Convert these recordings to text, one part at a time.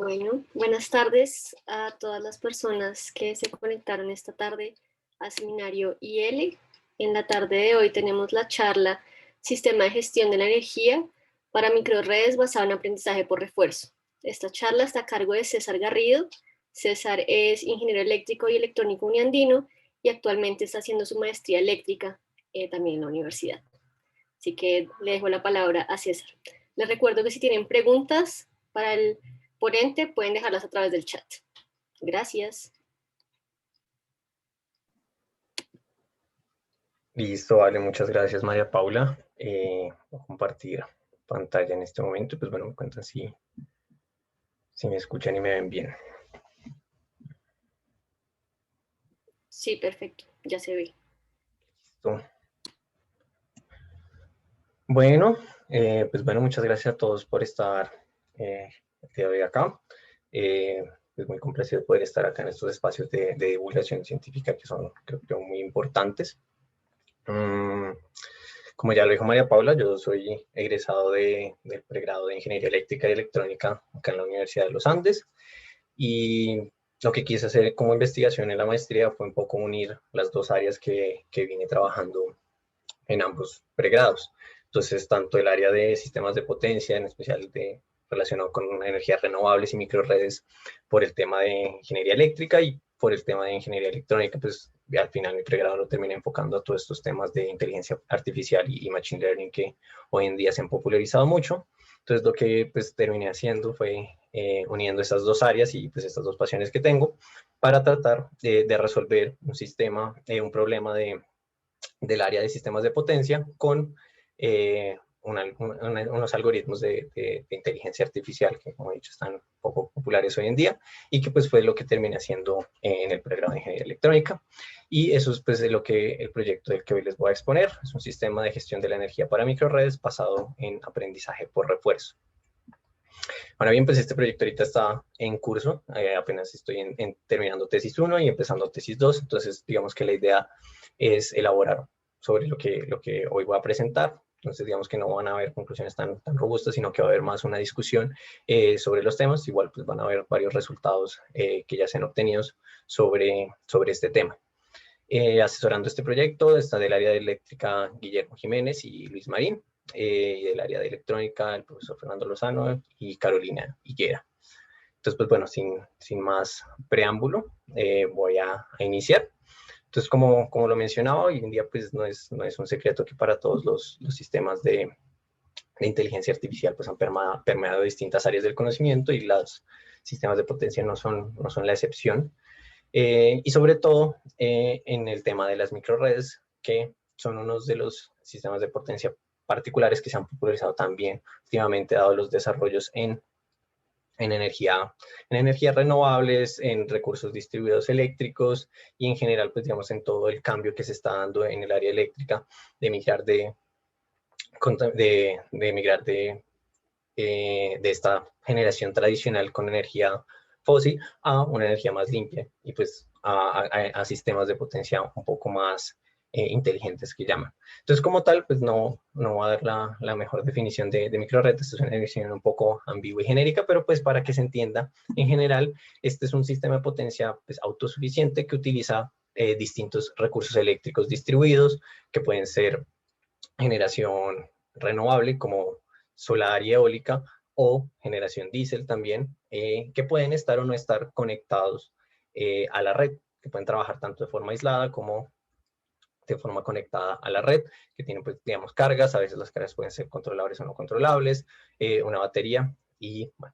Bueno, buenas tardes a todas las personas que se conectaron esta tarde al seminario IL. En la tarde de hoy tenemos la charla Sistema de Gestión de la Energía para Microredes basado en aprendizaje por refuerzo. Esta charla está a cargo de César Garrido. César es ingeniero eléctrico y electrónico uniandino y actualmente está haciendo su maestría eléctrica también en la universidad. Así que le dejo la palabra a César. Les recuerdo que si tienen preguntas para el ponente, pueden dejarlas a través del chat. Gracias. Listo, vale, muchas gracias María Paula. Voy a compartir pantalla en este momento, pues bueno, me cuentan si me escuchan y me ven bien. Sí, perfecto, ya se ve. Listo. Bueno, pues bueno, muchas gracias a todos por estar el día de hoy acá. Es muy complacido poder estar acá en estos espacios de divulgación científica que son, creo que, muy importantes. Como ya lo dijo María Paula, yo soy egresado del pregrado de Ingeniería Eléctrica y Electrónica acá en la Universidad de los Andes, y lo que quise hacer como investigación en la maestría fue un poco unir las dos áreas que vine trabajando en ambos pregrados. Entonces, tanto el área de sistemas de potencia, en especial relacionado con energías renovables y microredes, por el tema de ingeniería eléctrica, y por el tema de ingeniería electrónica, pues al final mi pregrado lo terminé enfocando a todos estos temas de inteligencia artificial y machine learning que hoy en día se han popularizado mucho. Entonces lo que pues terminé haciendo fue uniendo estas dos áreas y pues estas dos pasiones que tengo para tratar de resolver un sistema, un problema del área de sistemas de potencia con unos algoritmos de inteligencia artificial que, como he dicho, están un poco populares hoy en día, y que pues fue lo que terminé haciendo en el pregrado de Ingeniería Electrónica. Y eso es pues el proyecto del que hoy les voy a exponer. Es un sistema de gestión de la energía para microredes basado en aprendizaje por refuerzo. Ahora bien, pues este proyecto ahorita está en curso, apenas estoy terminando tesis 1 y empezando tesis 2, entonces digamos que la idea es elaborar sobre lo que hoy voy a presentar. Entonces digamos que no van a haber conclusiones tan robustas, sino que va a haber más una discusión sobre los temas. Igual pues van a haber varios resultados que ya se han obtenido sobre este tema. Asesorando este proyecto está del área de eléctrica Guillermo Jiménez y Luis Marín, y del área de electrónica el profesor Fernando Lozano y Carolina Higuera. Entonces, pues bueno, sin más preámbulo, voy a iniciar. Entonces, como lo mencionaba, hoy en día pues no es un secreto que para todos los sistemas de inteligencia artificial pues han permeado distintas áreas del conocimiento, y los sistemas de potencia no son la excepción. Y sobre todo en el tema de las microredes, que son unos de los sistemas de potencia particulares que se han popularizado también últimamente, dado los desarrollos en energías renovables, en recursos distribuidos eléctricos, y en general, pues digamos, en todo el cambio que se está dando en el área eléctrica, de migrar de esta generación tradicional con energía fósil a una energía más limpia, y pues a sistemas de potencia un poco más inteligentes, que llaman. Entonces, como tal, pues no voy a dar la mejor definición de microredes. Esto es una definición un poco ambigua y genérica, pero pues para que se entienda, en general, este es un sistema de potencia pues autosuficiente que utiliza distintos recursos eléctricos distribuidos, que pueden ser generación renovable como solar y eólica, o generación diésel también, que pueden estar o no estar conectados a la red, que pueden trabajar tanto de forma aislada como de forma conectada a la red, que tienen, pues, digamos, cargas. A veces las cargas pueden ser controlables o no controlables, una batería y, bueno,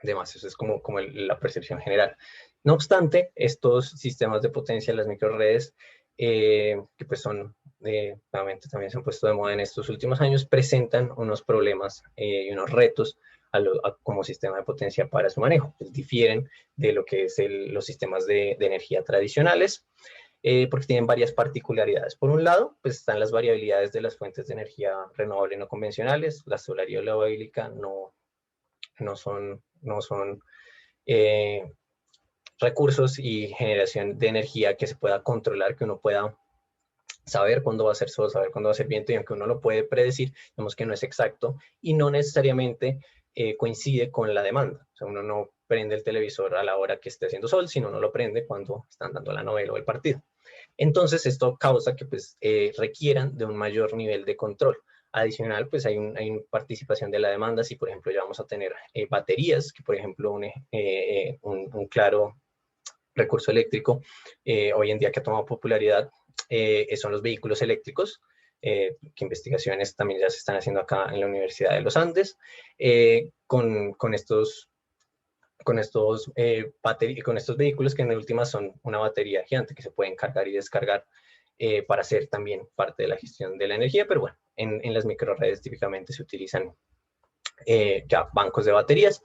demás. Eso es como la percepción general. No obstante, estos sistemas de potencia, las microredes, que pues son, nuevamente también se han puesto de moda en estos últimos años, presentan unos problemas y unos retos como sistema de potencia para su manejo. Pues difieren de lo que es los sistemas de energía tradicionales, porque tienen varias particularidades. Por un lado, pues están las variabilidades de las fuentes de energía renovable no convencionales. La solar y la eólica no son recursos y generación de energía que se pueda controlar, que uno pueda saber cuándo va a ser sol, saber cuándo va a ser viento, y aunque uno lo puede predecir, vemos que no es exacto, y no necesariamente coincide con la demanda. O sea, uno no prende el televisor a la hora que esté haciendo sol, sino uno lo prende cuando están dando la novela o el partido. Entonces, esto causa que pues, requieran de un mayor nivel de control. Adicional, pues hay una participación de la demanda. Si, por ejemplo, ya vamos a tener baterías, que por ejemplo un claro recurso eléctrico hoy en día que ha tomado popularidad son los vehículos eléctricos, que investigaciones también ya se están haciendo acá en la Universidad de los Andes, con estos vehículos que en última son una batería gigante que se pueden cargar y descargar para ser también parte de la gestión de la energía, pero bueno, en las microredes típicamente se utilizan ya bancos de baterías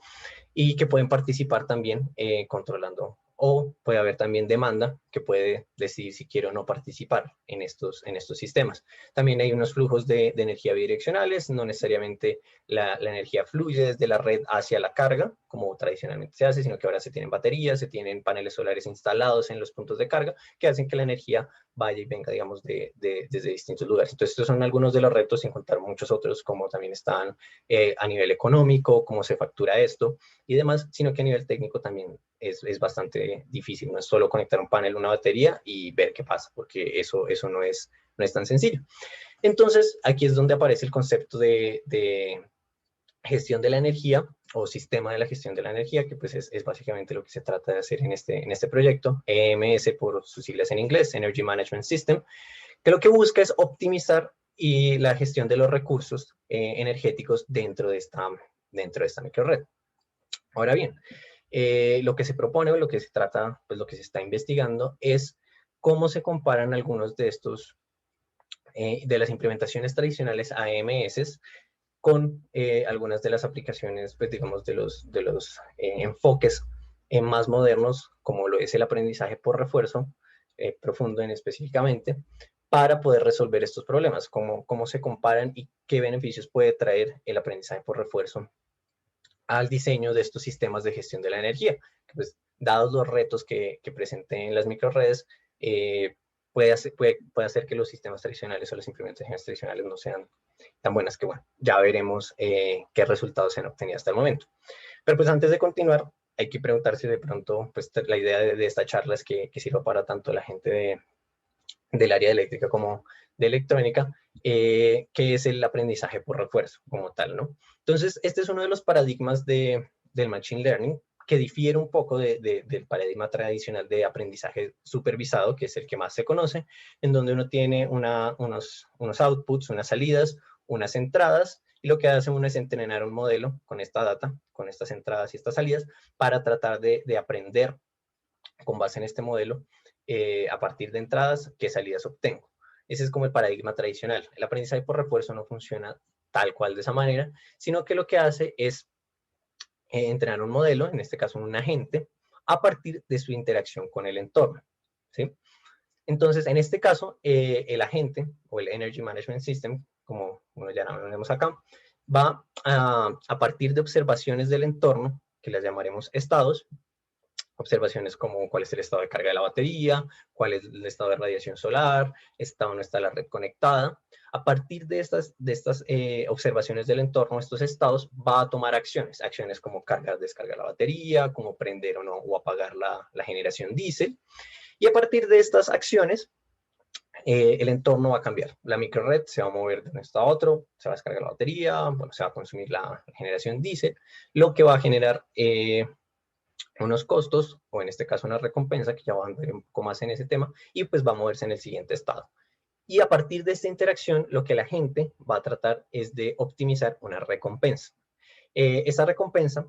y que pueden participar también controlando, o puede haber también demanda que puede decidir si quiere o no participar en estos sistemas. También hay unos flujos de energía bidireccionales, no necesariamente la energía fluye desde la red hacia la carga, como tradicionalmente se hace, sino que ahora se tienen baterías, se tienen paneles solares instalados en los puntos de carga, que hacen que la energía vaya y venga, digamos, desde distintos lugares. Entonces, estos son algunos de los retos, sin contar muchos otros, como también están a nivel económico, cómo se factura esto y demás, sino que a nivel técnico también es bastante difícil. No es solo conectar un panel, una batería y ver qué pasa, porque eso no es tan sencillo. Entonces, aquí es donde aparece el concepto de gestión de la energía o sistema de la gestión de la energía, que pues es básicamente lo que se trata de hacer en este proyecto, EMS por sus siglas en inglés, Energy Management System, que lo que busca es optimizar y la gestión de los recursos energéticos dentro de esta microred. Ahora bien, lo que se propone o lo que se trata, pues lo que se está investigando es cómo se comparan algunos de estos, de las implementaciones tradicionales AMS con algunas de las aplicaciones, pues digamos, de los enfoques más modernos, como lo es el aprendizaje por refuerzo, profundo en específicamente, para poder resolver estos problemas, cómo se comparan y qué beneficios puede traer el aprendizaje por refuerzo al diseño de estos sistemas de gestión de la energía. Que, pues, dados los retos que presenten las microredes, puede hacer que los sistemas tradicionales o las implementaciones tradicionales no sean tan buenas, que bueno, ya veremos qué resultados se han obtenido hasta el momento. Pero pues antes de continuar, hay que preguntarse de pronto, pues la idea de esta charla es que sirva para tanto la gente del área de eléctrica como de electrónica, que es el aprendizaje por refuerzo como tal, ¿no? Entonces, este es uno de los paradigmas del Machine Learning, que difiere un poco del paradigma tradicional de aprendizaje supervisado, que es el que más se conoce, en donde uno tiene unos outputs, unas salidas, unas entradas, y lo que hace uno es entrenar un modelo con esta data, con estas entradas y estas salidas, para tratar de aprender con base en este modelo, a partir de entradas, qué salidas obtengo. Ese es como el paradigma tradicional. El aprendizaje por refuerzo no funciona tal cual de esa manera, sino que lo que hace es entrenar un modelo, en este caso un agente, a partir de su interacción con el entorno, ¿sí? Entonces, en este caso, el agente o el Energy Management System, como bueno, ya lo vemos acá, va a partir de observaciones del entorno, que las llamaremos estados, observaciones como cuál es el estado de carga de la batería, cuál es el estado de radiación solar, está o no está la red conectada. A partir de estas observaciones del entorno, estos estados, va a tomar acciones como cargar, descargar la batería, como prender o no o apagar la generación diésel. Y a partir de estas acciones, el entorno va a cambiar. La microred se va a mover de un estado a otro, se va a descargar la batería, bueno, se va a consumir la generación diésel, lo que va a generar unos costos, o en este caso una recompensa, que ya van a ver un poco más en ese tema, y pues va a moverse en el siguiente estado. Y a partir de esta interacción, lo que la gente va a tratar es de optimizar una recompensa. Esa recompensa,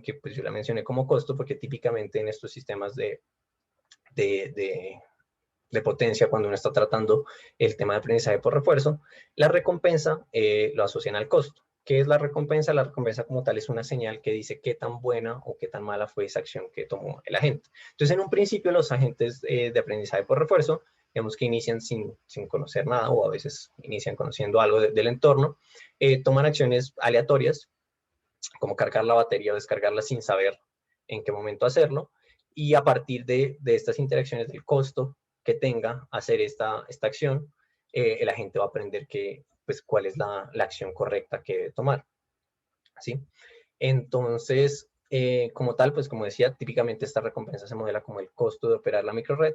que pues yo la mencioné como costo, porque típicamente en estos sistemas de potencia, cuando uno está tratando el tema de aprendizaje por refuerzo, la recompensa lo asocian al costo. ¿Qué es la recompensa? La recompensa como tal es una señal que dice qué tan buena o qué tan mala fue esa acción que tomó el agente. Entonces, en un principio, los agentes de aprendizaje por refuerzo, digamos que inician sin conocer nada, o a veces inician conociendo algo del entorno, toman acciones aleatorias, como cargar la batería o descargarla sin saber en qué momento hacerlo, y a partir de estas interacciones del costo que tenga hacer esta acción, el agente va a aprender pues, cuál es la acción correcta que debe tomar, ¿sí? Entonces, como tal, pues como decía, típicamente esta recompensa se modela como el costo de operar la microred.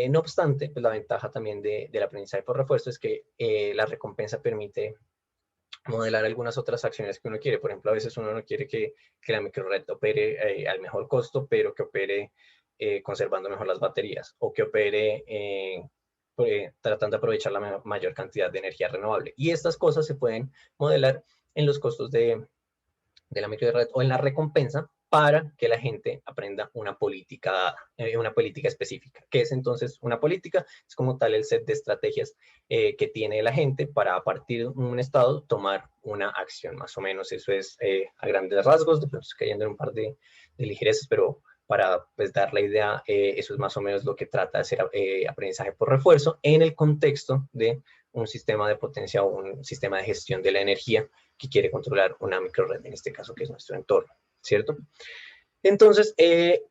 No obstante, pues la ventaja también del aprendizaje por refuerzo es que la recompensa permite modelar algunas otras acciones que uno quiere. Por ejemplo, a veces uno no quiere que la microred opere al mejor costo, pero que opere conservando mejor las baterías, o que opere tratando de aprovechar la mayor cantidad de energía renovable. Y estas cosas se pueden modelar en los costos de la microred o en la recompensa para que la gente aprenda una política específica. ¿Qué es entonces una política? Es como tal el set de estrategias que tiene la gente para a partir de un estado tomar una acción. Más o menos eso es a grandes rasgos, de pronto estoy cayendo en un par de ligerezas, pero para pues, dar la idea, eso es más o menos lo que trata de hacer aprendizaje por refuerzo en el contexto de un sistema de potencia o un sistema de gestión de la energía que quiere controlar una microred, en este caso que es nuestro entorno, ¿cierto? Entonces,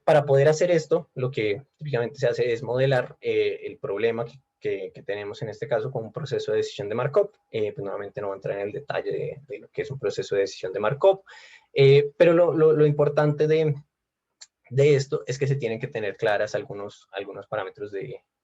para poder hacer esto, lo que típicamente se hace es modelar el problema que tenemos en este caso con un proceso de decisión de Markov. Pues nuevamente no voy a entrar en el detalle de lo que es un proceso de decisión de Markov, pero lo importante de esto es que se tienen que tener claras algunos parámetros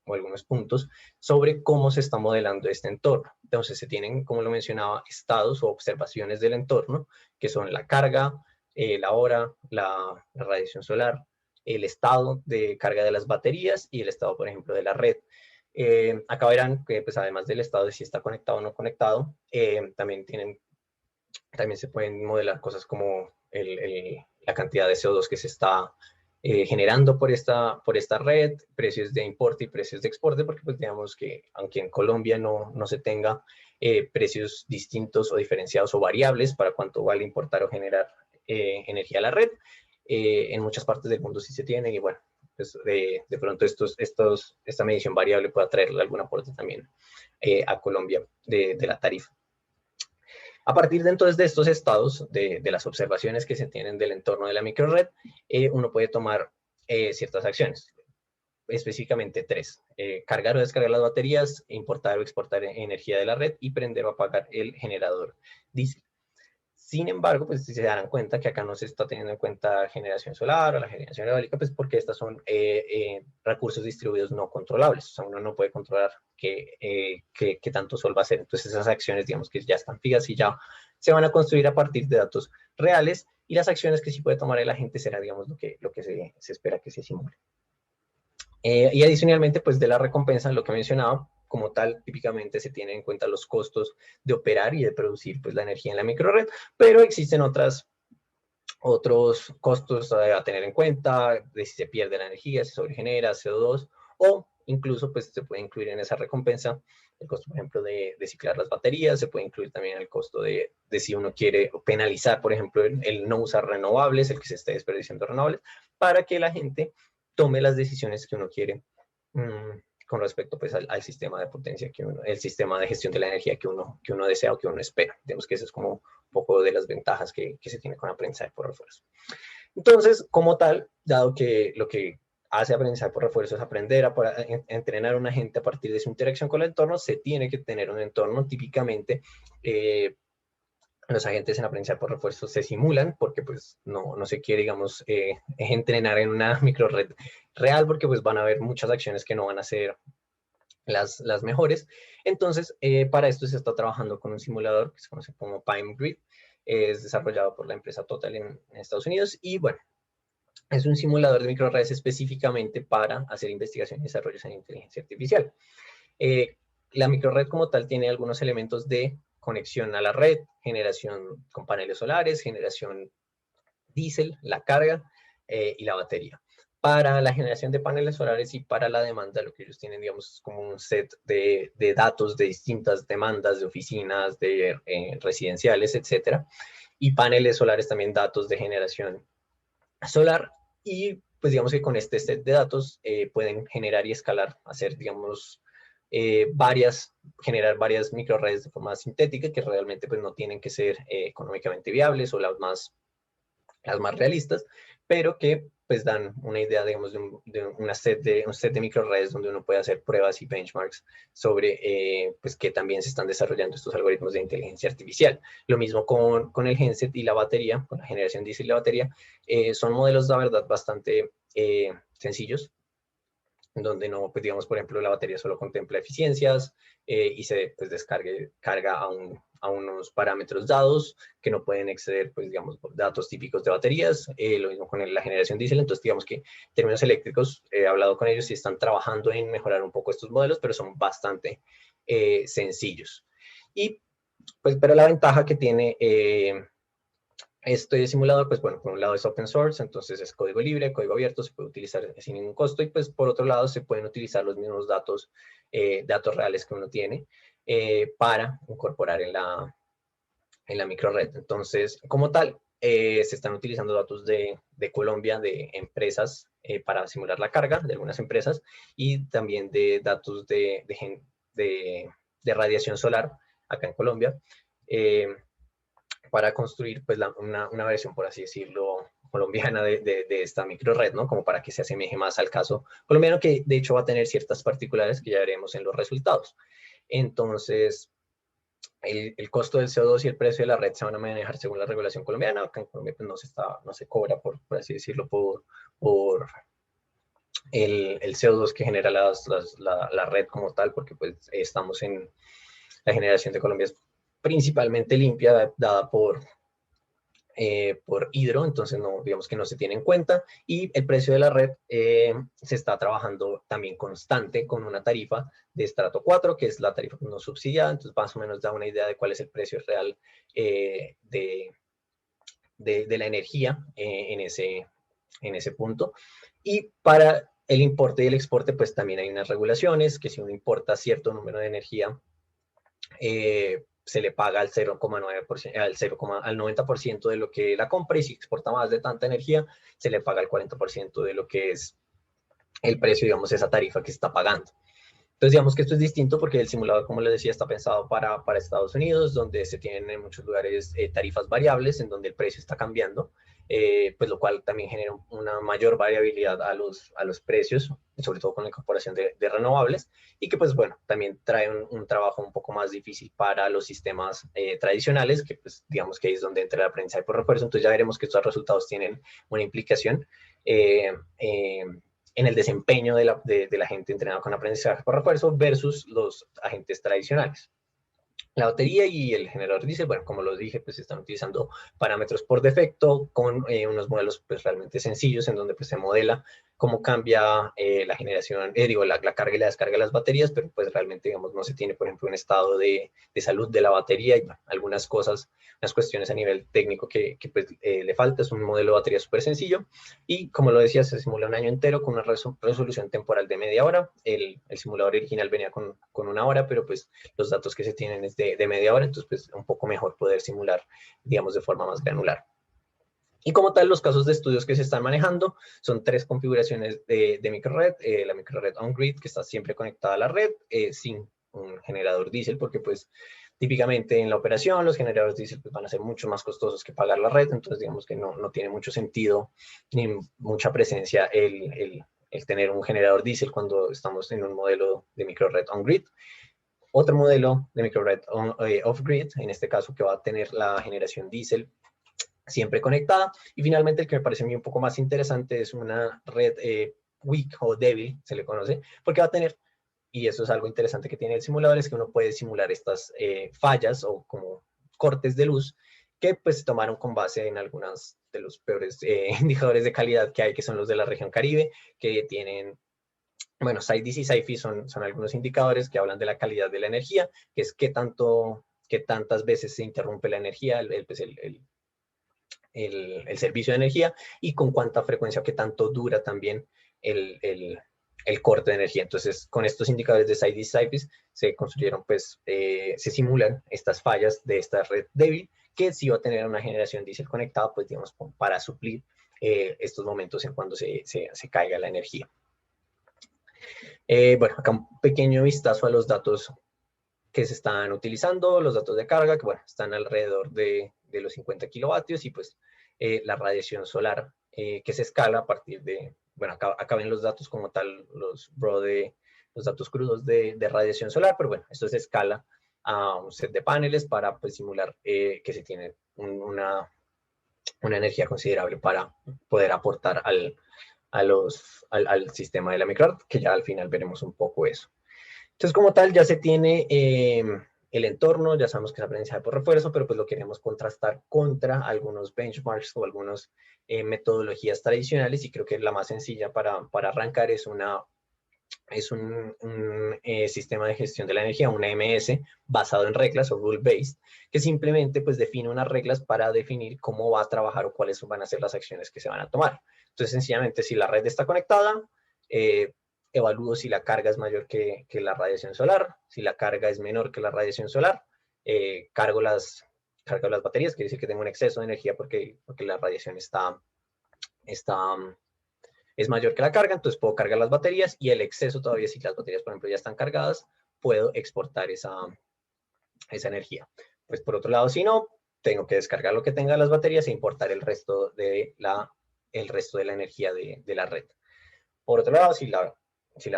o algunos puntos sobre cómo se está modelando este entorno. Entonces se tienen, como lo mencionaba, estados o observaciones del entorno, que son la carga, la hora, la radiación solar, el estado de carga de las baterías y el estado, por ejemplo, de la red. Acá verán que, pues, además del estado de si está conectado o no conectado, también se pueden modelar cosas como la cantidad de CO2 que se está generando por esta red, precios de importe y precios de exporte, porque pues digamos que aunque en Colombia no se tenga precios distintos o diferenciados o variables para cuánto vale importar o generar energía a la red, en muchas partes del mundo sí se tienen y bueno, pues de pronto esta medición variable puede traerle algún aporte también a Colombia de la tarifa. A partir de entonces de estos estados, de las observaciones que se tienen del entorno de la microred, uno puede tomar ciertas acciones, específicamente tres. Cargar o descargar las baterías, importar o exportar energía de la red y prender o apagar el generador diésel. Sin embargo, pues si se darán cuenta que acá no se está teniendo en cuenta generación solar o la generación eólica, pues porque estas son recursos distribuidos no controlables. O sea, uno no puede controlar qué tanto sol va a ser. Entonces esas acciones, digamos que ya están fijas y ya se van a construir a partir de datos reales y las acciones que sí puede tomar el agente será, digamos, lo que se espera que se simule. Y adicionalmente, pues de la recompensa, lo que mencionaba, como tal, típicamente se tienen en cuenta los costos de operar y de producir pues, la energía en la microred, pero existen otros costos a tener en cuenta, de si se pierde la energía, si sobregenera CO2, o incluso pues se puede incluir en esa recompensa el costo, por ejemplo, de ciclar las baterías, se puede incluir también el costo de si uno quiere penalizar, por ejemplo, el no usar renovables, el que se esté desperdiciando renovables, para que la gente tome las decisiones que uno quiere con respecto pues, al sistema de potencia, el sistema de gestión de la energía que uno desea o que uno espera. Digamos que eso es como un poco de las ventajas que se tiene con aprendizaje por refuerzo. Entonces, como tal, dado que lo que hace aprendizaje por refuerzo es aprender a entrenar a una gente a partir de su interacción con el entorno, se tiene que tener un entorno típicamente los agentes en aprendizaje por refuerzo se simulan porque pues no se quiere, digamos, entrenar en una microred real porque pues van a haber muchas acciones que no van a ser las mejores. Entonces, para esto se está trabajando con un simulador que se conoce como PineGrid, es desarrollado por la empresa Total en Estados Unidos y bueno, es un simulador de microredes específicamente para hacer investigación y desarrollos en inteligencia artificial. La microred como tal tiene algunos elementos de conexión a la red, generación con paneles solares, generación diésel, la carga y la batería. Para la generación de paneles solares y para la demanda, lo que ellos tienen, digamos, es como un set de datos de distintas demandas de oficinas, de residenciales, etcétera. Y paneles solares también datos de generación solar. Y pues digamos que con este set de datos pueden generar y escalar, hacer, digamos, generar varias microredes de forma sintética que realmente pues no tienen que ser económicamente viables o las más realistas, pero que pues dan una idea, digamos, un set de microredes donde uno puede hacer pruebas y benchmarks sobre pues que también se están desarrollando estos algoritmos de inteligencia artificial. Lo mismo con el genset y la batería, con la generación diésel y la batería. Son modelos, la verdad, bastante sencillos, donde no, pues digamos, por ejemplo, la batería solo contempla eficiencias y se pues, carga a unos parámetros dados que no pueden exceder, pues digamos, datos típicos de baterías. Lo mismo con la generación diésel. Entonces, digamos que en términos eléctricos, he hablado con ellos y están trabajando en mejorar un poco estos modelos, pero son bastante sencillos. Y pues, pero la ventaja que tiene este simulador, pues bueno, por un lado es open source, entonces es código libre, código abierto, se puede utilizar sin ningún costo, y pues por otro lado se pueden utilizar los mismos datos, datos reales que uno tiene para incorporar en la microred. Entonces, como tal, se están utilizando datos de Colombia, de empresas, para simular la carga de algunas empresas, y también de datos de radiación solar acá en Colombia. Para construir pues una versión, por así decirlo, colombiana de esta microred, ¿no? Como para que se asemeje más al caso colombiano, que de hecho va a tener ciertas particulares que ya veremos en los resultados. Entonces, el costo del CO2 y el precio de la red se van a manejar según la regulación colombiana. Acá en Colombia pues, no se cobra, por así decirlo, por el CO2 que genera la red como tal, porque pues estamos en la generación de Colombia es principalmente limpia, dada por hidro, entonces no, digamos que no se tiene en cuenta, y el precio de la red se está trabajando también constante con una tarifa de estrato 4, que es la tarifa no subsidiada, entonces más o menos da una idea de cuál es el precio real de la energía en ese punto. Y para el importe y el exporte, pues también hay unas regulaciones, que si uno importa cierto número de energía, se le paga al 0,9%, al 90% de lo que la compra, y si exporta más de tanta energía, se le paga el 40% de lo que es el precio, digamos, esa tarifa que está pagando. Entonces, digamos que esto es distinto porque el simulador, como les decía, está pensado para Estados Unidos, donde se tienen en muchos lugares tarifas variables, en donde el precio está cambiando, pues lo cual también genera una mayor variabilidad a los precios, sobre todo con la incorporación de renovables, y que pues bueno, también trae un trabajo un poco más difícil para los sistemas tradicionales, que pues digamos que ahí es donde entra el aprendizaje por refuerzo. Entonces ya veremos que estos resultados tienen una implicación en el desempeño de la gente entrenada con aprendizaje por refuerzo versus los agentes tradicionales. La batería y el generador diésel, bueno, como lo dije, pues están utilizando parámetros por defecto con unos modelos pues realmente sencillos en donde pues se modela cómo cambia la generación, la carga y la descarga de las baterías, pero pues realmente, digamos, no se tiene, por ejemplo, un estado de salud de la batería y bueno, algunas cosas, unas cuestiones a nivel técnico que pues le falta. Es un modelo de batería súper sencillo y como lo decía, se simula un año entero con una resolución temporal de media hora. El simulador original venía con una hora, pero pues los datos que se tienen es de media hora, entonces pues un poco mejor poder simular, digamos, de forma más granular. Y como tal, los casos de estudios que se están manejando son 3 configuraciones de microred. La microred on-grid, que está siempre conectada a la red, sin un generador diésel, porque pues típicamente en la operación los generadores diésel pues, van a ser mucho más costosos que pagar la red, entonces digamos que no tiene mucho sentido ni mucha presencia el tener un generador diésel cuando estamos en un modelo de microred on-grid. Otro modelo de microred off-grid, en este caso que va a tener la generación diésel siempre conectada. Y finalmente el que me parece a mí un poco más interesante es una red weak o débil, se le conoce, porque va a tener, y eso es algo interesante que tiene el simulador, es que uno puede simular estas fallas o como cortes de luz que pues se tomaron con base en algunos de los peores indicadores de calidad que hay, que son los de la región Caribe, que tienen, bueno, SAIDI y SAIFI son algunos indicadores que hablan de la calidad de la energía, que es qué tantas veces se interrumpe la energía, pues el servicio de energía, y con cuánta frecuencia, qué tanto dura también el corte de energía. Entonces, con estos indicadores de SAIDI y SAIFI se construyeron, pues, se simulan estas fallas de esta red débil, que sí va a tener una generación diésel conectada, pues, digamos, para suplir estos momentos en cuando se caiga la energía. Bueno, acá un pequeño vistazo a los datos que se están utilizando, los datos de carga, que bueno, están alrededor de los 50 kilovatios, y pues la radiación solar que se escala a partir de, bueno, acá ven los datos como tal, los raw los datos crudos de radiación solar, pero bueno, esto se escala a un set de paneles para pues, simular que se tiene una energía considerable para poder aportar al sistema de la microred, que ya al final veremos un poco eso. Entonces, como tal, ya se tiene el entorno, ya sabemos que es aprendizaje por refuerzo, pero pues lo queremos contrastar contra algunos benchmarks o algunas metodologías tradicionales, y creo que la más sencilla para arrancar es un sistema de gestión de la energía, un EMS, basado en reglas o rule-based, que simplemente pues define unas reglas para definir cómo va a trabajar o cuáles van a ser las acciones que se van a tomar. Entonces, sencillamente, si la red está conectada, evalúo si la carga es mayor que la radiación solar. Si la carga es menor que la radiación solar, cargo las baterías, quiere decir que tengo un exceso de energía porque la radiación es mayor que la carga, entonces puedo cargar las baterías, y el exceso todavía, si las baterías, por ejemplo, ya están cargadas, puedo exportar esa energía. Pues por otro lado, si no, tengo que descargar lo que tenga las baterías e importar el resto de la energía de la red. Por otro lado, si la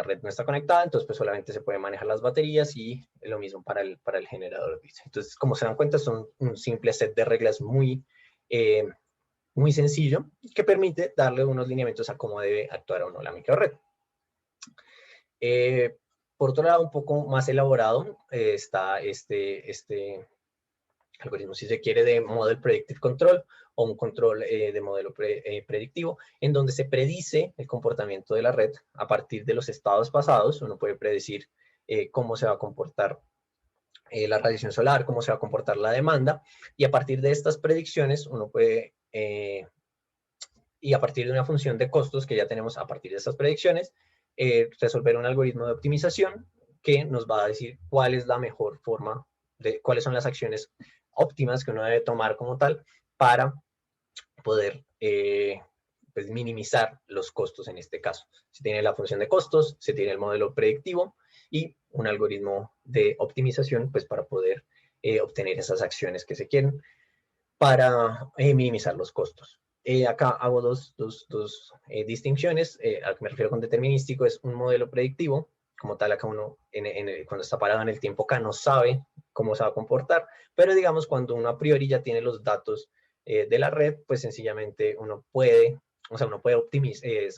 red no está conectada, entonces pues solamente se pueden manejar las baterías, y lo mismo para el generador. Entonces, como se dan cuenta, son un simple set de reglas muy sencillo, que permite darle unos lineamientos a cómo debe actuar o no la microred. Por otro lado, un poco más elaborado, está este algoritmo, si se quiere, de Model Predictive Control, o un control de modelo predictivo, en donde se predice el comportamiento de la red a partir de los estados pasados. Uno puede predecir cómo se va a comportar la radiación solar, cómo se va a comportar la demanda, y a partir de estas predicciones uno puede, y a partir de una función de costos que ya tenemos a partir de estas predicciones, resolver un algoritmo de optimización que nos va a decir cuál es la mejor forma, cuáles son las acciones óptimas que uno debe tomar como tal para poder pues minimizar los costos en este caso. Se tiene la función de costos, se tiene el modelo predictivo y un algoritmo de optimización pues para poder obtener esas acciones que se quieren para minimizar los costos. Acá hago dos distinciones. A lo que me refiero con determinístico es un modelo predictivo. Como tal, acá uno, cuando está parado en el tiempo acá, no sabe cómo se va a comportar, pero digamos, cuando uno a priori ya tiene los datos de la red, pues sencillamente uno puede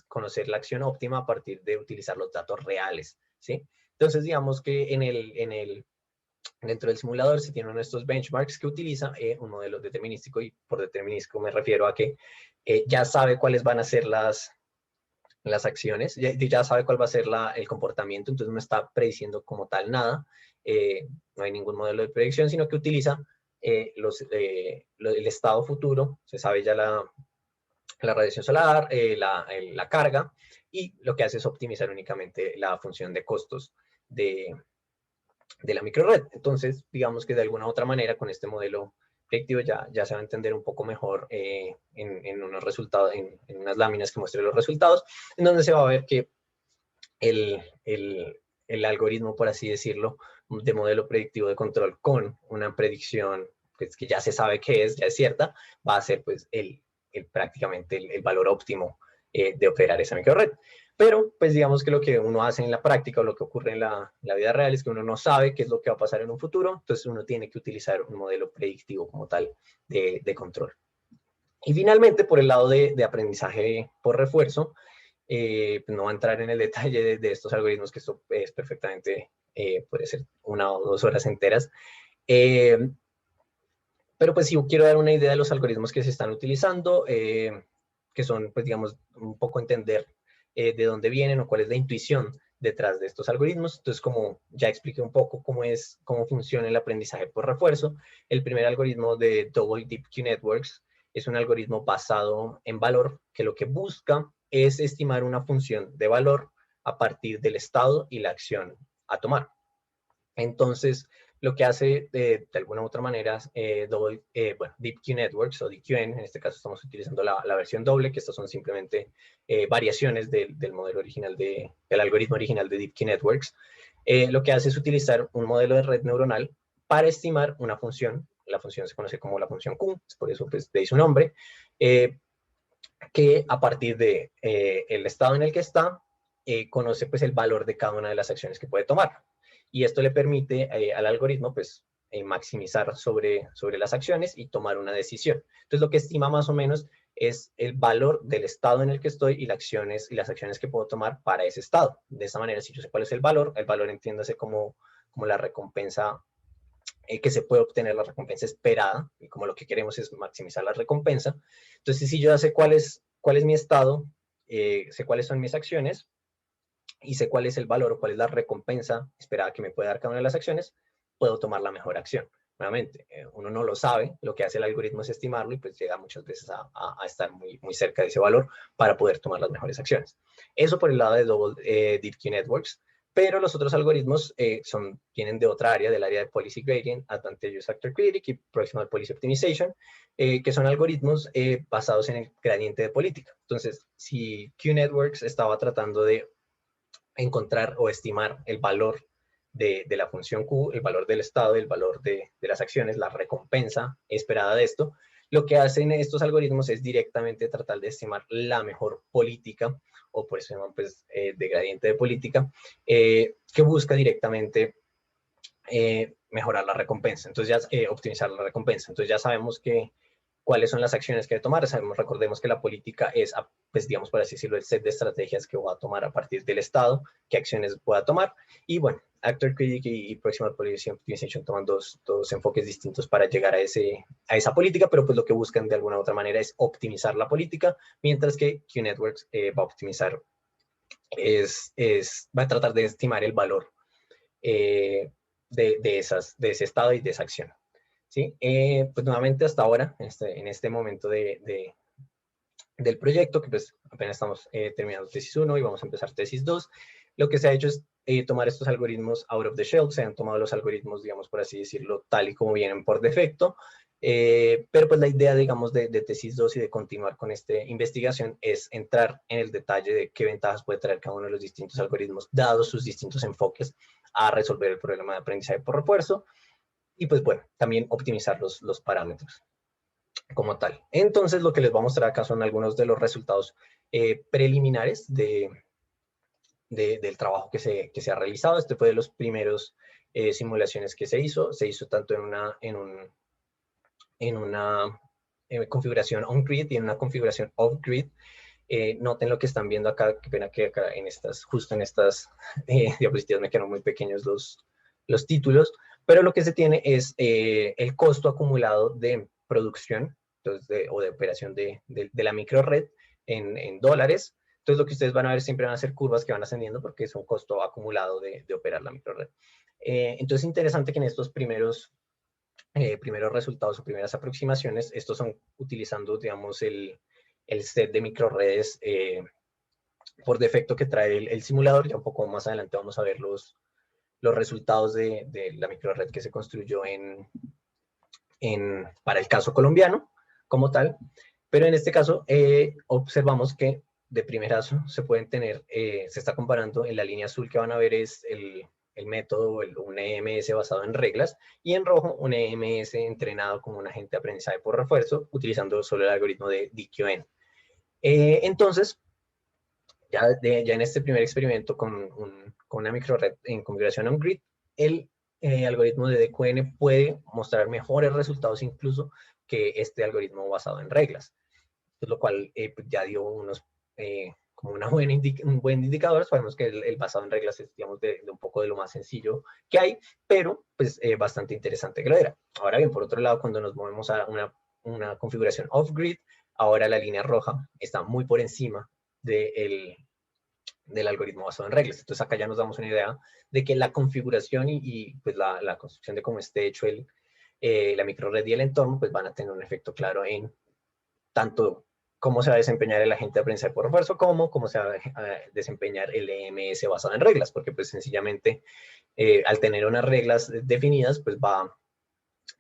conocer la acción óptima a partir de utilizar los datos reales, ¿sí? Entonces, digamos que dentro del simulador se tienen estos benchmarks que utiliza un modelo determinístico, y por determinístico me refiero a que ya sabe cuáles van a ser las acciones, ya sabe cuál va a ser el comportamiento, entonces no está prediciendo como tal nada, no hay ningún modelo de predicción, sino que utiliza el estado futuro, se sabe ya la radiación solar, la carga, y lo que hace es optimizar únicamente la función de costos de la microred. Entonces, digamos que de alguna u otra manera, con este modelo predictivo ya se va a entender un poco mejor en unos resultados, en unas láminas que muestren los resultados, en donde se va a ver que el algoritmo, por así decirlo, de modelo predictivo de control con una predicción pues, que ya se sabe que ya es cierta, va a ser pues prácticamente el valor óptimo de operar esa microred. Pero, pues digamos que lo que uno hace en la práctica o lo que ocurre en la vida real es que uno no sabe qué es lo que va a pasar en un futuro, entonces uno tiene que utilizar un modelo predictivo como tal de control. Y finalmente, por el lado de aprendizaje por refuerzo, pues no va a entrar en el detalle de estos algoritmos, que esto es perfectamente, puede ser 1 o 2 horas enteras, pero pues sí quiero dar una idea de los algoritmos que se están utilizando, que son, pues digamos, un poco entender de dónde vienen o cuál es la intuición detrás de estos algoritmos. Entonces, como ya expliqué un poco cómo funciona el aprendizaje por refuerzo, el primer algoritmo de Double Deep Q Networks es un algoritmo basado en valor, que lo que busca es estimar una función de valor a partir del estado y la acción a tomar. Entonces, lo que hace de alguna u otra manera, DeepQ Networks o DQN, en este caso estamos utilizando la versión doble, que estas son simplemente variaciones del modelo original, del algoritmo original de DeepQ Networks. Lo que hace es utilizar un modelo de red neuronal para estimar una función. La función se conoce como la función Q, por eso pues, le hizo un nombre, que a partir de el estado en el que está, conoce pues el valor de cada una de las acciones que puede tomar. Y esto le permite al algoritmo pues maximizar sobre las acciones y tomar una decisión. Entonces lo que estima más o menos es el valor del estado en el que estoy y las acciones que puedo tomar para ese estado. De esta manera, si yo sé cuál es el valor entiéndase como la recompensa que se puede obtener, la recompensa esperada, y como lo que queremos es maximizar la recompensa. Entonces, si yo ya sé cuál es mi estado, sé cuáles son mis acciones, y sé cuál es el valor o cuál es la recompensa esperada que me puede dar cada una de las acciones, puedo tomar la mejor acción. Nuevamente, uno no lo sabe, lo que hace el algoritmo es estimarlo y pues llega muchas veces a estar muy, muy cerca de ese valor para poder tomar las mejores acciones. Eso por el lado de Double Deep Key Networks, pero los otros algoritmos vienen de otra área, del área de Policy Gradient, Advantageous Actor Critic y Proximal Policy Optimization, que son algoritmos basados en el gradiente de política. Entonces, si Q-Networks estaba tratando de encontrar o estimar el valor de la función Q, el valor del estado, el valor de las acciones, la recompensa esperada de esto, lo que hacen estos algoritmos es directamente tratar de estimar la mejor política, o por eso se llaman pues, de gradiente de política, que busca directamente mejorar la recompensa, entonces ya optimizar la recompensa. Entonces ya sabemos que cuáles son las acciones que debe tomar. Recordemos que la política es, pues digamos por así decirlo, el set de estrategias que voy a tomar a partir del Estado, qué acciones pueda tomar. Y bueno, Actor Critic y Proximal Policy Optimization toman dos enfoques distintos para llegar a esa política, pero pues lo que buscan de alguna u otra manera es optimizar la política, mientras que Q-Networks va a optimizar, va a tratar de estimar el valor de ese estado y de esa acción. ¿Sí? Pues nuevamente hasta ahora, en este momento del proyecto, que pues apenas estamos terminando tesis 1 y vamos a empezar tesis 2, lo que se ha hecho es tomar estos algoritmos out of the shelf, se han tomado los algoritmos, digamos por así decirlo, tal y como vienen por defecto, pero pues la idea, digamos, de tesis 2 y de continuar con esta investigación es entrar en el detalle de qué ventajas puede traer cada uno de los distintos algoritmos, dados sus distintos enfoques, a resolver el problema de aprendizaje por refuerzo, y pues bueno, también optimizar los parámetros como tal. Entonces lo que les voy a mostrar acá son algunos de los resultados preliminares del trabajo que se ha realizado. Este fue de los primeros simulaciones que se hizo tanto en una configuración on-grid y en una configuración off-grid. Noten lo que están viendo acá, qué pena que acá justo en estas diapositivas me quedaron muy pequeños los títulos, pero lo que se tiene es el costo acumulado de producción, entonces o de operación de la microred en dólares. Entonces lo que ustedes van a ver siempre van a ser curvas que van ascendiendo porque es un costo acumulado de operar la microred. Entonces es interesante que en estos primeros resultados o primeras aproximaciones, estos son utilizando, digamos, el set de microredes por defecto que trae el simulador. Ya un poco más adelante vamos a ver los resultados de la microred que se construyó para el caso colombiano como tal. Pero en este caso observamos que de primerazo se pueden tener, se está comparando, en la línea azul que van a ver es el método, un EMS basado en reglas, y en rojo un EMS entrenado como un agente de aprendizaje por refuerzo, utilizando solo el algoritmo de DQN. Entonces, ya en este primer experimento con una microred en configuración on-grid, el algoritmo de DQN puede mostrar mejores resultados incluso que este algoritmo basado en reglas, lo cual pues ya dio como un buen indicador. Sabemos que el basado en reglas es, digamos, de un poco de lo más sencillo que hay, pero pues bastante interesante que lo era. Ahora bien, por otro lado, cuando nos movemos a una configuración off-grid, ahora la línea roja está muy por encima del algoritmo basado en reglas. Entonces acá ya nos damos una idea de que la configuración y pues la construcción de cómo esté hecho la microred y el entorno, pues van a tener un efecto claro en tanto cómo se va a desempeñar el agente de aprendizaje por refuerzo, como cómo se va a desempeñar el EMS basado en reglas, porque pues sencillamente al tener unas reglas definidas, pues va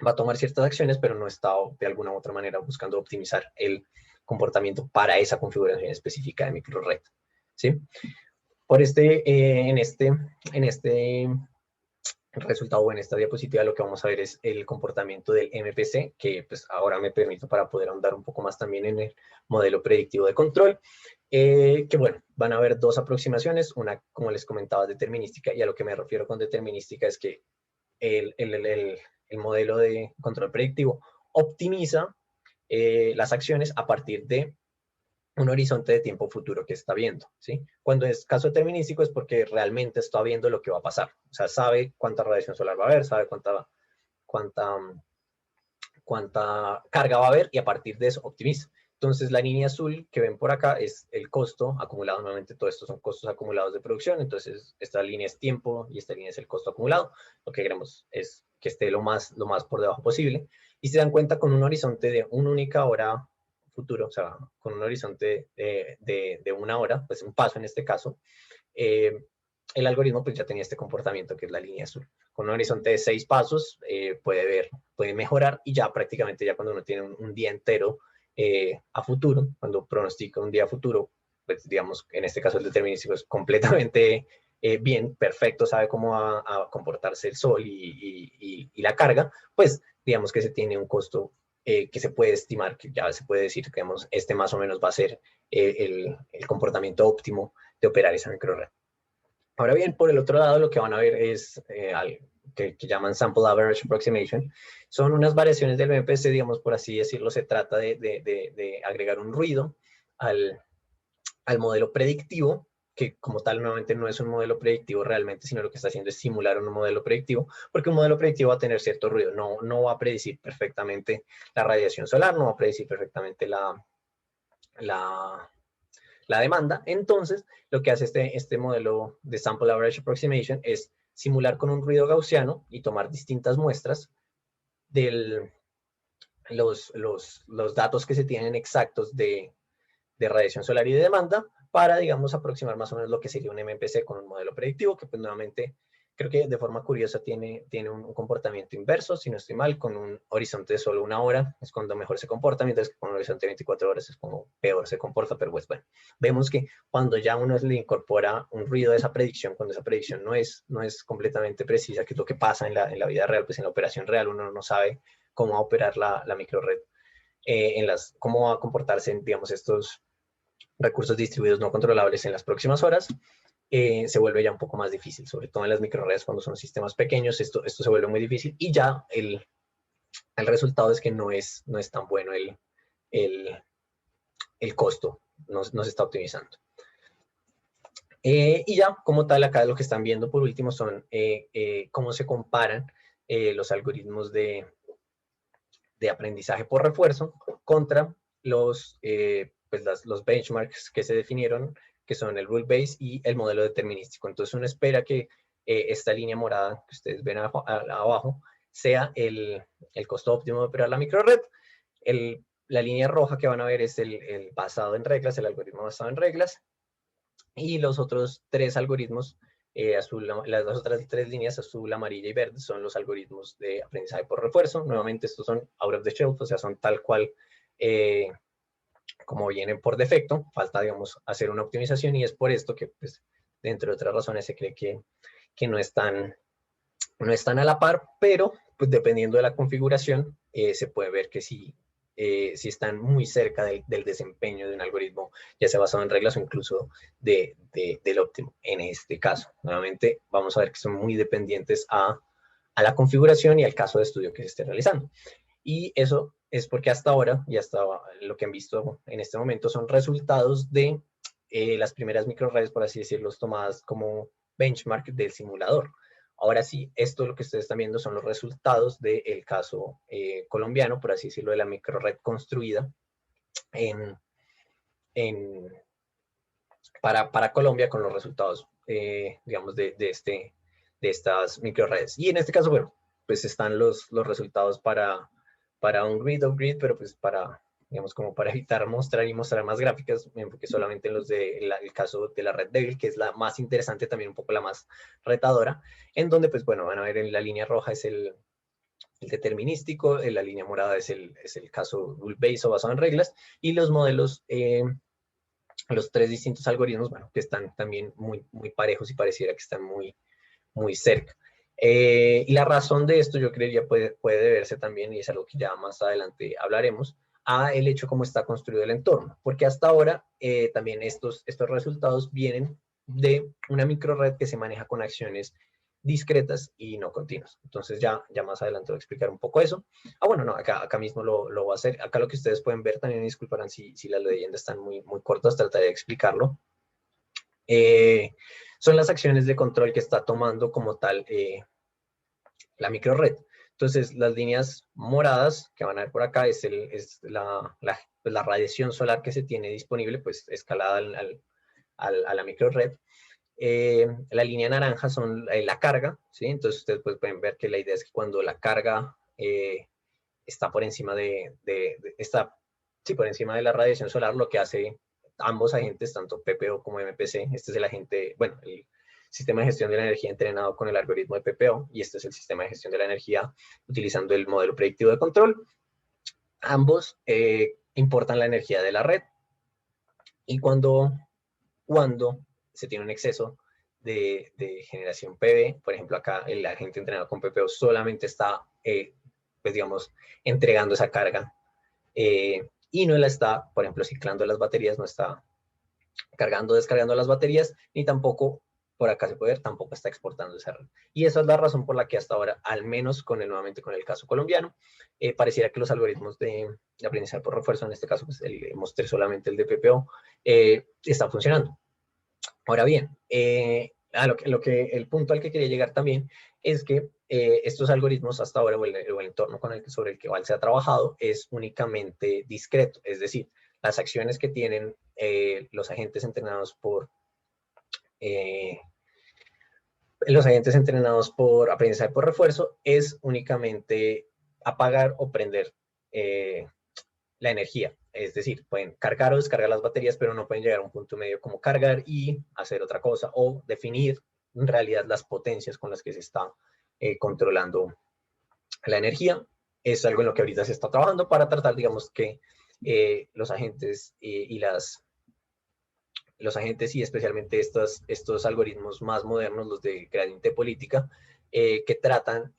a tomar ciertas acciones, pero no está de alguna u otra manera buscando optimizar el comportamiento para esa configuración específica de microred, ¿sí? En este el resultado en esta diapositiva lo que vamos a ver es el comportamiento del MPC, que pues ahora me permito para poder ahondar un poco más también en el modelo predictivo de control, que bueno, van a haber dos aproximaciones, una como les comentaba determinística, y a lo que me refiero con determinística es que el modelo de control predictivo optimiza las acciones a partir de un horizonte de tiempo futuro que está viendo, ¿sí? Cuando es caso determinístico es porque realmente está viendo lo que va a pasar, o sea, sabe cuánta radiación solar va a haber, sabe cuánta, cuánta carga va a haber y a partir de eso optimiza. Entonces, la línea azul que ven por acá es el costo acumulado. Normalmente todo esto son costos acumulados de producción. Entonces, esta línea es tiempo y esta línea es el costo acumulado. Lo que queremos es que esté lo más por debajo posible. Y se dan cuenta con un horizonte de una única hora futuro, o sea, con un horizonte de una hora, pues un paso en este caso, eh, el algoritmo pues ya tenía este comportamiento que es la línea azul. Con un horizonte de 6 pasos puede mejorar y ya prácticamente ya cuando uno tiene un día entero a futuro, cuando pronostica un día futuro, pues digamos, en este caso el determinístico es completamente bien, perfecto, sabe cómo va a comportarse el sol y la carga, pues digamos que se tiene un costo que se puede estimar, que ya se puede decir que digamos, este más o menos va a ser el comportamiento óptimo de operar esa microred. Ahora bien, por el otro lado, lo que van a ver es que llaman Sample Average Approximation. Son unas variaciones del MPC, digamos, por así decirlo. Se trata de agregar un ruido al modelo predictivo, que como tal nuevamente no es un modelo predictivo realmente, sino lo que está haciendo es simular un modelo predictivo, porque un modelo predictivo va a tener cierto ruido, no va a predecir perfectamente la radiación solar, no va a predecir perfectamente la demanda. Entonces, lo que hace este modelo de Sample Average Approximation es simular con un ruido gaussiano y tomar distintas muestras de los datos que se tienen exactos de radiación solar y de demanda para, digamos, aproximar más o menos lo que sería un MPC con un modelo predictivo, que pues nuevamente creo que de forma curiosa tiene un comportamiento inverso, si no estoy mal, con un horizonte de solo una hora es cuando mejor se comporta, mientras que con un horizonte de 24 horas es como peor se comporta, pero pues bueno, vemos que cuando ya uno le incorpora un ruido a esa predicción, cuando esa predicción no es completamente precisa, que es lo que pasa en la vida real, pues en la operación real uno no sabe cómo va a operar la microred, cómo va a comportarse, digamos, estos recursos distribuidos no controlables en las próximas horas, se vuelve ya un poco más difícil, sobre todo en las microredes cuando son sistemas pequeños, esto se vuelve muy difícil y ya el resultado es que no es tan bueno el, el costo, no se está optimizando. Y ya, como tal, acá lo que están viendo por último son cómo se comparan los algoritmos de aprendizaje por refuerzo contra los benchmarks que se definieron, que son el rule base y el modelo determinístico. Entonces uno espera que esta línea morada que ustedes ven abajo sea el costo óptimo de operar la microred. La línea roja que van a ver es el basado en reglas, el algoritmo basado en reglas, y los otros tres algoritmos, las dos otras tres líneas, azul, amarilla y verde, son los algoritmos de aprendizaje por refuerzo. Nuevamente, estos son out of the shelf, o sea, son tal cual como vienen por defecto. Falta, digamos, hacer una optimización y es por esto que, pues, entre otras razones, se cree que no están a la par, pero pues dependiendo de la configuración, se puede ver que sí, sí están muy cerca del desempeño de un algoritmo, ya sea basado en reglas o incluso del óptimo. En este caso, nuevamente, vamos a ver que son muy dependientes a la configuración y al caso de estudio que se esté realizando. Y eso es porque hasta ahora, y hasta lo que han visto en este momento, son resultados de las primeras microredes, por así decirlo, tomadas como benchmark del simulador. Ahora sí, esto lo que ustedes están viendo son los resultados del caso colombiano, por así decirlo, de la microred construida en, en, para Colombia con los resultados, digamos, de estas microredes. Y en este caso, bueno, pues están los resultados para un grid of grid, pero pues para, digamos, como para evitar mostrar más gráficas, me enfoqué solamente en los el caso de la red débil, que es la más interesante, también un poco la más retadora, en donde, pues bueno, van a ver en la línea roja es el determinístico, en la línea morada es el caso rule-based o basado en reglas, y los modelos, los tres distintos algoritmos, bueno, que están también muy parejos y pareciera que están muy cerca. Y la razón de esto yo creería puede deberse también, y es algo que ya más adelante hablaremos, a el hecho cómo está construido el entorno, porque hasta ahora también estos resultados vienen de una microred que se maneja con acciones discretas y no continuas. Entonces ya más adelante voy a explicar un poco eso. Bueno, no, acá mismo lo voy a hacer. Acá lo que ustedes pueden ver, también disculparán si las leyendas están muy cortas, trataré de explicarlo. Son las acciones de control que está tomando como tal la microred. Entonces, las líneas moradas que van a ver por acá es la radiación solar que se tiene disponible, pues escalada a la microred. La línea naranja son la carga, ¿sí? Entonces, ustedes pues, pueden ver que la idea es que cuando la carga está por encima por encima de la radiación solar, lo que hace ambos agentes, tanto PPO como MPC, este es el agente, bueno, el sistema de gestión de la energía entrenado con el algoritmo de PPO, y este es el sistema de gestión de la energía utilizando el modelo predictivo de control. Ambos importan la energía de la red, y cuando se tiene un exceso de generación PV, por ejemplo acá el agente entrenado con PPO solamente está, pues digamos, entregando esa carga y no la está, por ejemplo, ciclando las baterías, no está cargando, descargando las baterías, ni tampoco, por acá se puede ver, tampoco está exportando esa red. Y esa es la razón por la que hasta ahora, al menos nuevamente con el caso colombiano, pareciera que los algoritmos de aprendizaje por refuerzo, en este caso pues mostré solamente el de PPO, está funcionando. Ahora bien, el punto al que quería llegar también es que estos algoritmos hasta ahora, o el entorno sobre el que se ha trabajado, es únicamente discreto, es decir, las acciones que tienen los agentes entrenados por aprendizaje por refuerzo es únicamente apagar o prender la energía. Es decir, pueden cargar o descargar las baterías, pero no pueden llegar a un punto medio como cargar y hacer otra cosa, o definir en realidad las potencias con las que se está controlando la energía. Es algo en lo que ahorita se está trabajando para tratar, digamos, que los agentes y especialmente estos algoritmos más modernos, los de gradiente política, que tratan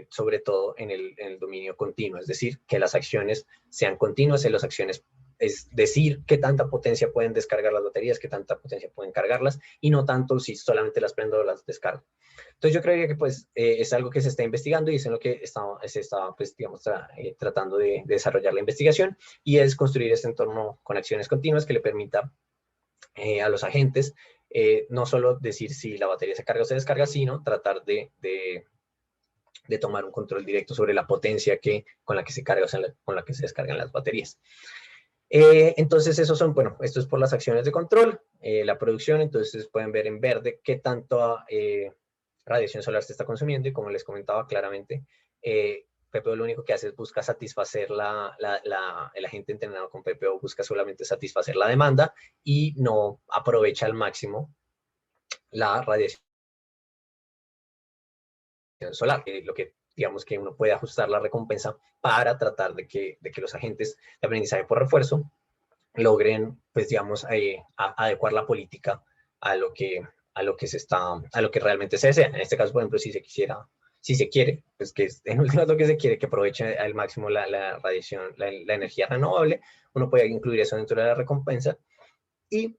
sobre todo en el dominio continuo, es decir, que las acciones sean continuas, en las acciones es decir qué tanta potencia pueden descargar las baterías, qué tanta potencia pueden cargarlas, y no tanto si solamente las prendo o las descargo. Entonces yo creería que pues es algo que se está investigando y es en lo que se está pues, digamos, tratando de desarrollar la investigación, y es construir este entorno con acciones continuas que le permita a los agentes no solo decir si la batería se carga o se descarga, sino tratar de tomar un control directo sobre la potencia con la que se carga, o sea, con la que se descargan las baterías. Entonces, esto es por las acciones de control, la producción. Entonces pueden ver en verde qué tanto radiación solar se está consumiendo, y como les comentaba claramente, PPO lo único que hace es busca satisfacer el agente entrenado con PPO busca solamente satisfacer la demanda y no aprovecha al máximo la radiación solar, lo que digamos que uno puede ajustar la recompensa para tratar de que los agentes de aprendizaje por refuerzo logren, pues digamos, adecuar la política a lo que realmente se desea. En este caso, por ejemplo, si se quiere, pues que en últimas lo que se quiere, que aproveche al máximo la radiación, la energía renovable, uno puede incluir eso dentro de la recompensa y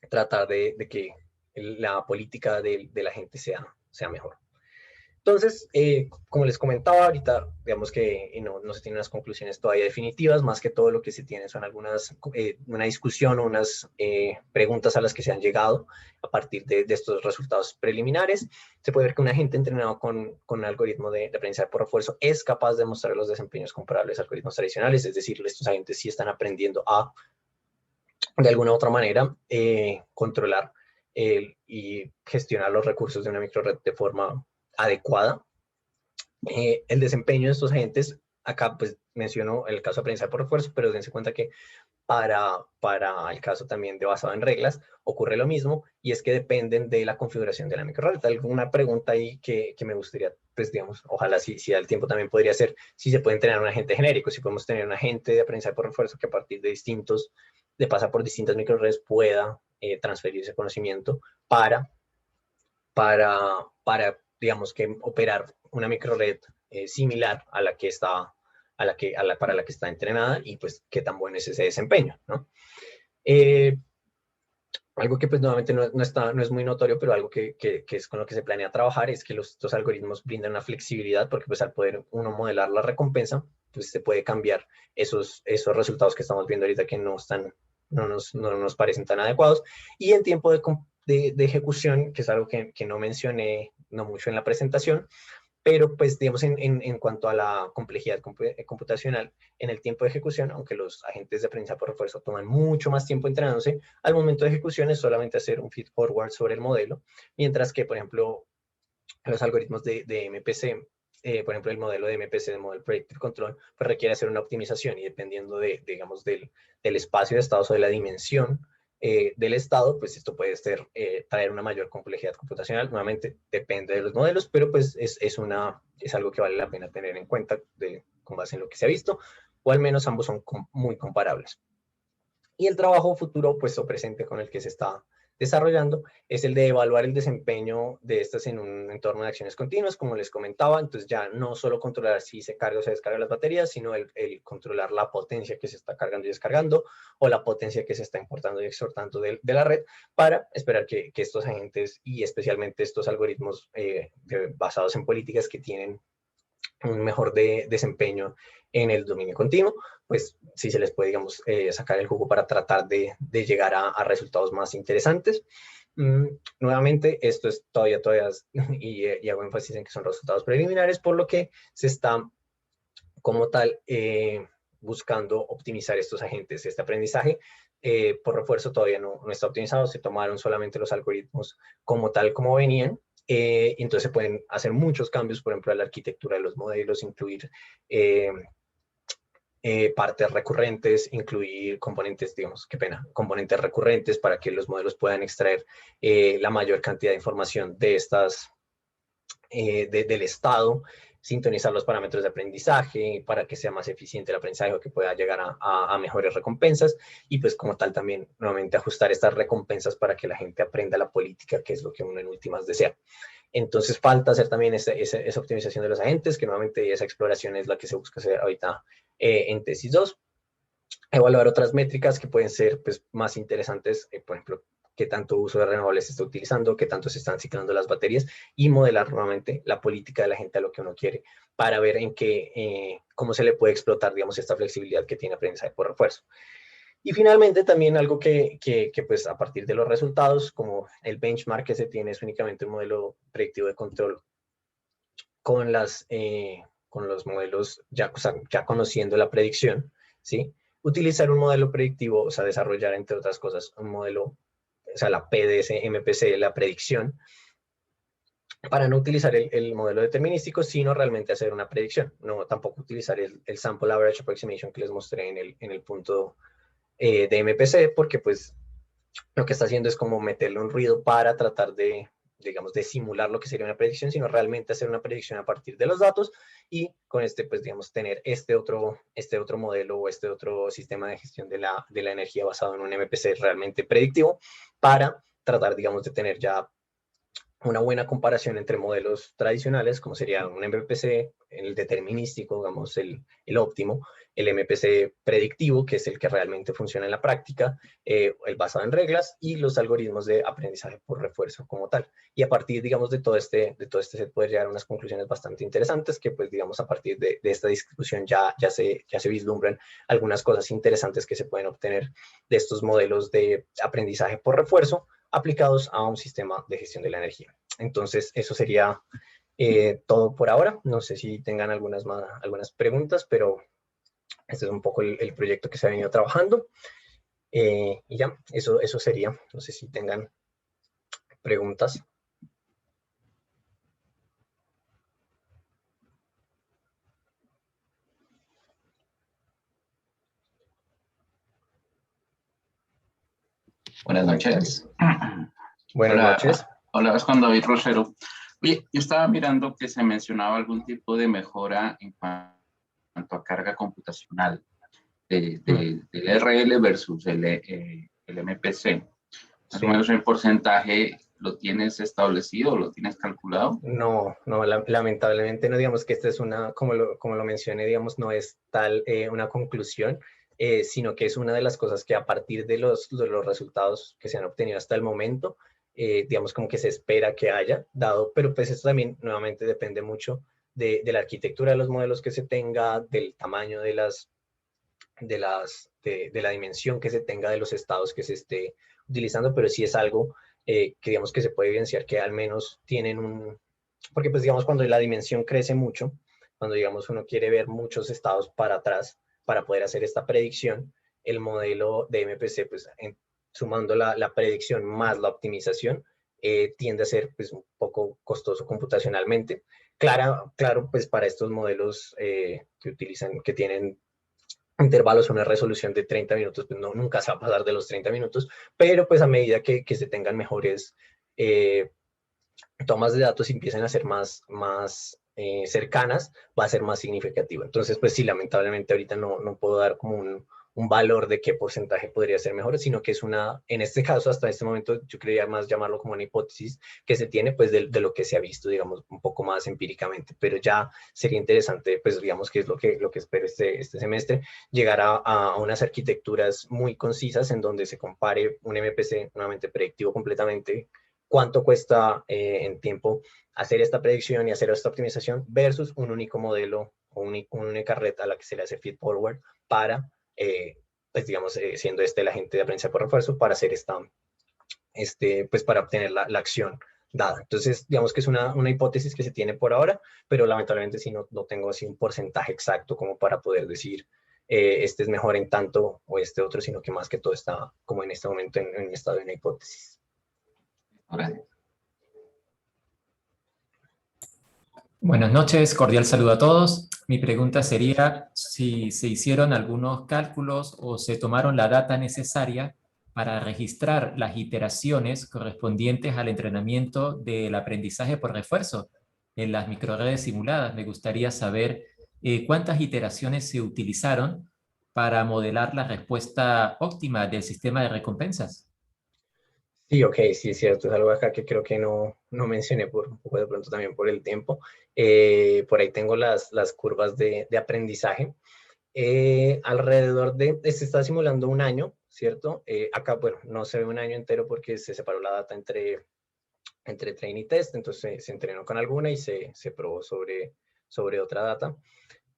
tratar de que la política de la gente sea mejor. Entonces, como les comentaba ahorita, digamos que no se tienen unas conclusiones todavía definitivas, más que todo lo que se tiene son una discusión o unas preguntas a las que se han llegado a partir de estos resultados preliminares. Se puede ver que un agente entrenado con un algoritmo de aprendizaje por refuerzo es capaz de mostrar los desempeños comparables a algoritmos tradicionales, es decir, estos agentes sí están aprendiendo de alguna u otra manera, controlar y gestionar los recursos de una microred de forma adecuada. El desempeño de estos agentes, acá pues menciono el caso de aprendizaje por refuerzo, pero dense cuenta que para el caso también de basado en reglas ocurre lo mismo, y es que dependen de la configuración de la microred. Alguna pregunta ahí que me gustaría, pues digamos, ojalá si da el tiempo también podría ser si se puede tener un agente genérico, si podemos tener un agente de aprendizaje por refuerzo que a partir de pasar por distintas microredes pueda transferir ese conocimiento para digamos que operar una microred similar a la que está, para la que está entrenada, y pues qué tan bueno es ese desempeño, ¿no? Algo que pues nuevamente no es muy notorio, pero algo que es con lo que se planea trabajar, es que estos algoritmos brindan una flexibilidad, porque pues al poder uno modelar la recompensa, pues se puede cambiar esos resultados que estamos viendo ahorita, que no nos parecen tan adecuados, y en tiempo de ejecución, que es algo que no mencioné no mucho en la presentación, pero pues digamos en cuanto a la complejidad computacional en el tiempo de ejecución, aunque los agentes de aprendizaje por refuerzo toman mucho más tiempo entrenándose, al momento de ejecución es solamente hacer un feed forward sobre el modelo, mientras que, por ejemplo, los algoritmos de MPC, por ejemplo, el modelo de MPC, el Model Predictive Control, pues requiere hacer una optimización, y dependiendo digamos, del espacio de estados o de la dimensión del estado, pues esto puede traer una mayor complejidad computacional. Nuevamente, depende de los modelos, pero pues es algo que vale la pena tener en cuenta con base en lo que se ha visto, o al menos ambos son muy comparables. Y el trabajo futuro, pues, o presente, con el que se está desarrollando, es el de evaluar el desempeño de estas en un entorno de acciones continuas, como les comentaba. Entonces ya no solo controlar si se carga o se descarga las baterías, sino el controlar la potencia que se está cargando y descargando, o la potencia que se está importando y exhortando de la red, para esperar que estos agentes, y especialmente estos algoritmos basados en políticas que tienen un mejor desempeño en el dominio continuo, pues sí se les puede, digamos, sacar el jugo para tratar de llegar a resultados más interesantes. Nuevamente, esto es todavía y hago énfasis en que son resultados preliminares, por lo que se está como tal buscando optimizar estos agentes. Este aprendizaje por refuerzo todavía no está optimizado, se tomaron solamente los algoritmos como tal como venían. Entonces se pueden hacer muchos cambios, por ejemplo, a la arquitectura de los modelos, incluir partes recurrentes, incluir componentes, digamos, componentes recurrentes, para que los modelos puedan extraer la mayor cantidad de información de del estado, sintonizar los parámetros de aprendizaje para que sea más eficiente el aprendizaje, o que pueda llegar a mejores recompensas, y pues como tal también nuevamente ajustar estas recompensas para que la gente aprenda la política, que es lo que uno en últimas desea. Entonces falta hacer también esa optimización de los agentes, que nuevamente esa exploración es la que se busca hacer ahorita en tesis 2. Evaluar otras métricas que pueden ser, pues, más interesantes, por ejemplo, qué tanto uso de renovables se está utilizando, qué tanto se están ciclando las baterías, y modelar nuevamente la política de la gente a lo que uno quiere, para ver cómo se le puede explotar, digamos, esta flexibilidad que tiene aprendizaje por refuerzo. Y finalmente también algo que pues a partir de los resultados, como el benchmark que se tiene es únicamente un modelo predictivo de control con los modelos ya, o sea, ya conociendo la predicción, ¿sí? Utilizar un modelo predictivo, o sea, desarrollar, entre otras cosas, un modelo, o sea, la PDS, MPC, la predicción, para no utilizar el modelo determinístico, sino realmente hacer una predicción. No tampoco utilizar el Sample Average Approximation que les mostré en el punto de MPC, porque pues lo que está haciendo es como meterle un ruido para tratar digamos, de simular lo que sería una predicción, sino realmente hacer una predicción a partir de los datos, y con pues, digamos, tener este otro modelo, o este otro sistema de gestión de la energía basado en un MPC realmente predictivo, para tratar, digamos, de tener ya una buena comparación entre modelos tradicionales, como sería un MPC, el determinístico, digamos, el óptimo, el MPC predictivo, que es el que realmente funciona en la práctica, el basado en reglas, y los algoritmos de aprendizaje por refuerzo como tal. Y a partir, digamos, de todo este set, poder llegar a unas conclusiones bastante interesantes, que pues, digamos, a partir de esta discusión ya se vislumbran algunas cosas interesantes que se pueden obtener de estos modelos de aprendizaje por refuerzo, aplicados a un sistema de gestión de la energía. Entonces, eso sería todo por ahora. No sé si tengan algunas preguntas, pero este es un poco el proyecto que se ha venido trabajando. Y ya, eso sería. No sé si tengan preguntas. Buenas noches. Buenas noches. Hola, es con David Rosero. Oye, yo estaba mirando que se mencionaba algún tipo de mejora en cuanto a carga computacional del RL versus el MPC. Más o menos el porcentaje ¿Lo tienes establecido, lo tienes calculado? No, no, lamentablemente no, digamos que esta es una, como lo mencioné, digamos, no es tal una conclusión, sino que es una de las cosas que a partir de los resultados que se han obtenido hasta el momento, digamos como que se espera que haya dado, pero pues esto también nuevamente depende mucho de la arquitectura de los modelos que se tenga, del tamaño de la dimensión que se tenga de los estados que se esté utilizando, pero sí es algo que digamos que se puede evidenciar que al menos tienen porque pues digamos cuando la dimensión crece mucho, cuando digamos uno quiere ver muchos estados para atrás para poder hacer esta predicción, el modelo de MPC pues sumando la predicción más la optimización, tiende a ser pues un poco costoso computacionalmente. Claro, pues para estos modelos que tienen intervalos, una resolución de 30 minutos, pues no, nunca se va a pasar de los 30 minutos, pero pues a medida que se tengan mejores tomas de datos y empiecen a ser más cercanas, va a ser más significativo. Entonces, pues sí, lamentablemente ahorita no puedo dar como un valor de qué porcentaje podría ser mejor, sino que es en este caso, hasta este momento, yo creía más llamarlo como una hipótesis que se tiene, pues de lo que se ha visto, digamos, un poco más empíricamente, pero ya sería interesante, pues digamos que es lo que espero este semestre, llegar a unas arquitecturas muy concisas en donde se compare un MPC, nuevamente predictivo completamente, cuánto cuesta en tiempo hacer esta predicción y hacer esta optimización versus un único modelo o una única red a la que se le hace feed forward para, pues digamos, siendo el agente de aprendizaje por refuerzo, para hacer pues para obtener la acción dada. Entonces, digamos que es una hipótesis que se tiene por ahora, pero lamentablemente sí no tengo así un porcentaje exacto como para poder decir este es mejor en tanto o este otro, sino que más que todo está como en este momento en estado de una hipótesis. Gracias. Buenas noches, cordial saludo a todos. Mi pregunta sería si se hicieron algunos cálculos o se tomaron la data necesaria para registrar las iteraciones correspondientes al entrenamiento del aprendizaje por refuerzo en las microredes simuladas. Me gustaría saber cuántas iteraciones se utilizaron para modelar la respuesta óptima del sistema de recompensas. Sí, ok, sí, es cierto, es algo acá que creo que no mencioné por un poco de pronto también por el tiempo. Por ahí tengo las curvas de aprendizaje. Se está simulando un año, ¿cierto? Acá, bueno, no se ve un año entero porque se separó la data entre train y test, entonces se entrenó con alguna y se probó sobre otra data.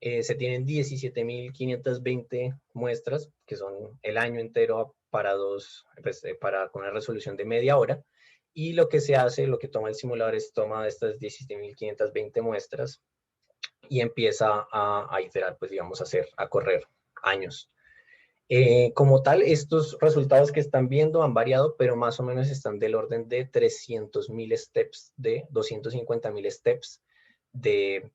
Se tienen 17.520 muestras, que son el año entero con una resolución de media hora. Y lo que se hace, lo que toma el simulador es toma estas 17.520 muestras y empieza a iterar, pues digamos, a correr años. Como tal, estos resultados que están viendo han variado, pero más o menos están del orden de 300.000 steps, de 250.000 steps de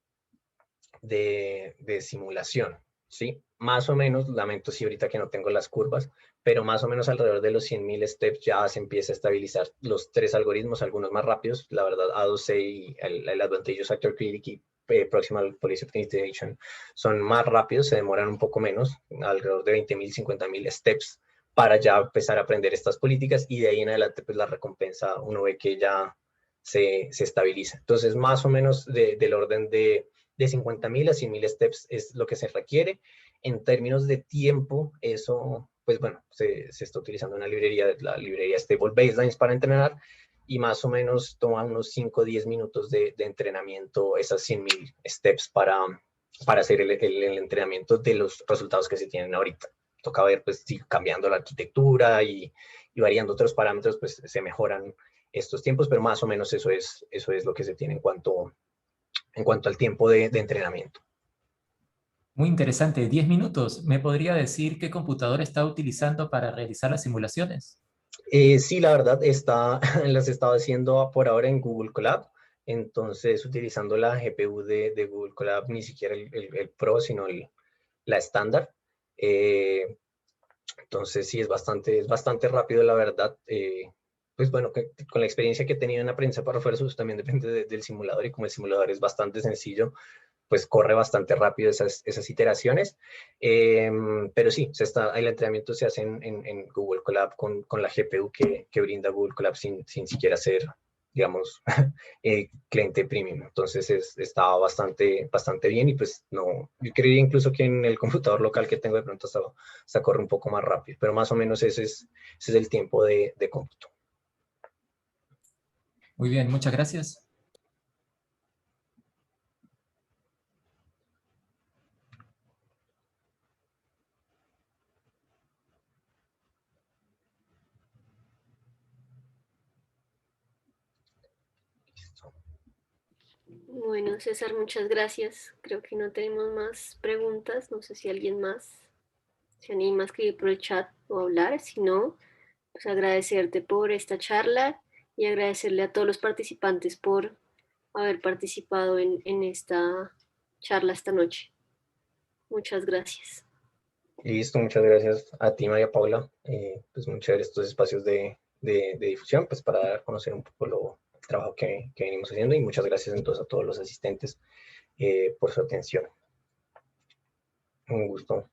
simulación, ¿sí? Más o menos, lamento si ahorita que no tengo las curvas, pero más o menos alrededor de los 100.000 steps ya se empieza a estabilizar los tres algoritmos, algunos más rápidos, la verdad A2C y el Advantageous Actor Critic y Proximal Policy Optimization son más rápidos, se demoran un poco menos, alrededor de 20.000, 50.000 steps para ya empezar a aprender estas políticas y de ahí en adelante pues la recompensa uno ve que ya se estabiliza. Entonces más o menos del orden de 50.000 a 100.000 steps es lo que se requiere. En términos de tiempo, eso, pues bueno, se está utilizando la librería Stable Baselines para entrenar y más o menos toma unos 5 o 10 minutos de entrenamiento, esas 100.000 steps para hacer el entrenamiento de los resultados que se tienen ahorita. Toca ver, pues, si cambiando la arquitectura y variando otros parámetros, pues se mejoran estos tiempos, pero más o menos eso es lo que se tiene en cuanto al tiempo de entrenamiento. Muy interesante, 10 minutos. ¿Me podría decir qué computador está utilizando para realizar las simulaciones? Sí, la verdad, las estaba haciendo por ahora en Google Colab, entonces utilizando la GPU de Google Colab, ni siquiera el Pro, sino la estándar. Entonces sí, es bastante rápido, la verdad. Pues bueno, con la experiencia que he tenido en aprendizaje para refuerzos, también depende del simulador, y como el simulador es bastante sencillo, pues corre bastante rápido esas iteraciones, pero sí, el entrenamiento se hace en Google Colab con la GPU que brinda Google Colab sin siquiera ser, digamos, cliente premium. Entonces estaba bastante bien y pues no, yo creería incluso que en el computador local que tengo de pronto hasta corre un poco más rápido, pero más o menos ese es el tiempo de cómputo. Muy bien, muchas gracias. Bueno, César, muchas gracias. Creo que no tenemos más preguntas. No sé si alguien más se anima a escribir por el chat o hablar. Si no, pues agradecerte por esta charla y agradecerle a todos los participantes por haber participado en esta charla esta noche. Muchas gracias. Listo, muchas gracias a ti, María Paula. Pues muy chévere estos espacios de difusión, pues para dar a conocer un poco el trabajo que venimos haciendo, y muchas gracias entonces a todos los asistentes por su atención. Un gusto.